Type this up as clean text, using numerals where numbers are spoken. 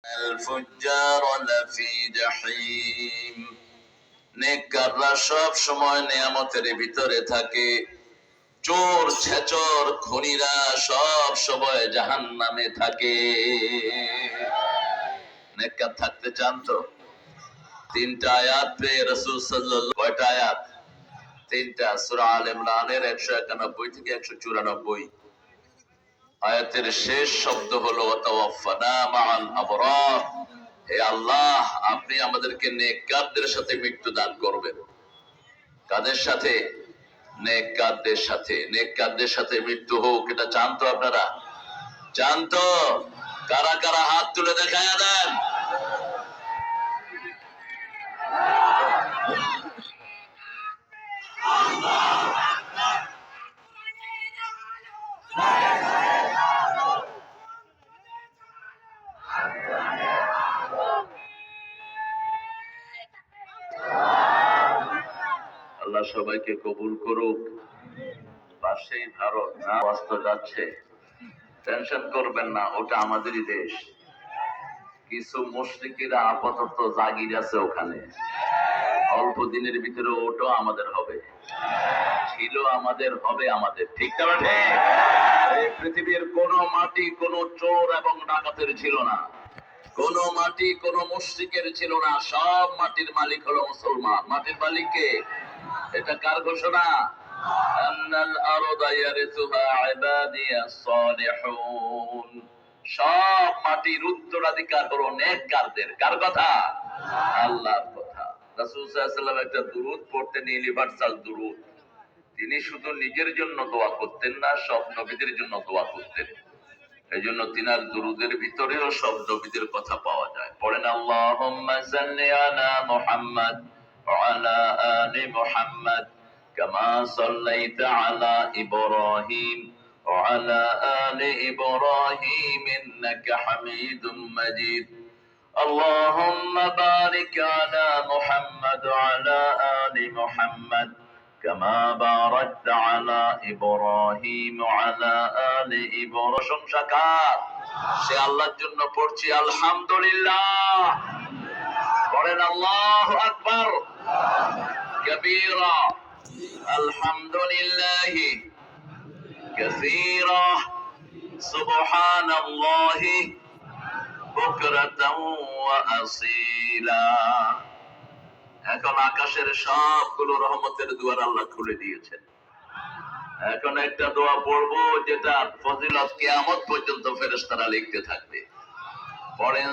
الفجار لفي جحيم নেককাররা সব সময় নিয়ামতের ভিতরে থাকে, চোর ছেচর খুনিরা সব সময় জাহান্নামে থাকে। নেককার থাকতে চান তো? তিনটা আয়াত পেয়ে রাসূল সাল্লাল্লাহু কয়টা আয়াত? তিনটা। সূরা আলে ইমরানের 191 থেকে 194। আয়াতের শেষ শব্দ হলো ওয়াতাওয়াফানা মাআল আবরার। হে আল্লাহ, আপনি আমাদেরকে নেককারদের সাথে মৃত্যু দান করবেন। কাদের সাথে? নেককারদের সাথে। নেককারদের সাথে মৃত্যু হোক, এটা চান তো আপনারা? চান তো? কারা কারা হাত তুলে দেখায়া দেন। আল্লাহ সবাইকে কবুল করুক। পাশেই ভারত না, অস্ত যাচ্ছে, টেনশন করবেন না, ওটা আমাদেরই দেশ। কিছু মুশরিকেরা আপাতত জাগির আছে ওখানে, অল্প দিনের ভিতরে ওটাও আমাদের হবে, ছিল আমাদের, হবে আমাদের। ঠিক না? এই পৃথিবীর কোন মাটি কোন চোর এবং ডাকাতের ছিল না, কোন মাটি কোন মুশরিকের ছিল না, সব মাটির মালিক হলো মুসলমান। মাটির মালিক কে? এটা কার ঘোষণা? আন্নাল আরদা ইয়ারিসুহা ইবাদিয়াস সালিহুন। সব মাটির উত্তরাধিকার হলো নেককারদের। কার কথা? আল্লাহর কথা। রাসূল সাল্লাল্লাহু আলাইহি ওয়াসাল্লাম একটা দুরূদ পড়তেন, ইউনিভার্সাল দুরূদ। তিনি শুধু নিজের জন্য দোয়া করতেন না, সব নবীদের জন্য দোয়া করতেন। এজন্য তিনার দুরূদের ভিতরেও সব নবীদের কথা পাওয়া যায়। পড়েন আল্লাহুম্মা সাল্লি আলা মুহাম্মাদ ওয়া আলা আলি মুহাম্মাদ কামা সাল্লাইতা আলা ইব্রাহিম ওয়া আলা আলি ইব্রাহিম ইন্নাকা হামিদুম মাজিদ। اللهم بارك على محمد وعلى آل محمد كما باركت على إبراهيم وعلى آل إبراهيم। প্রশংসাকার সে আল্লাহর জন্য পড়ছি আলহামদুলিল্লাহ। পড়েন আল্লাহু আকবার কবীরা, আলহামদুলিল্লাহি কাসীরা, সুবহানাল্লাহি বুকরাতাও ওয়া আসীলা। এখন আকাশের সবগুলো রহমতের দুয়ার আল্লাহ খুলে দিয়েছেন। এখন একটা দোয়া পড়বো যেটা ফজিলত কিয়ামত পর্যন্ত ফেরেশতারা লিখতে থাকবে। পড়েন।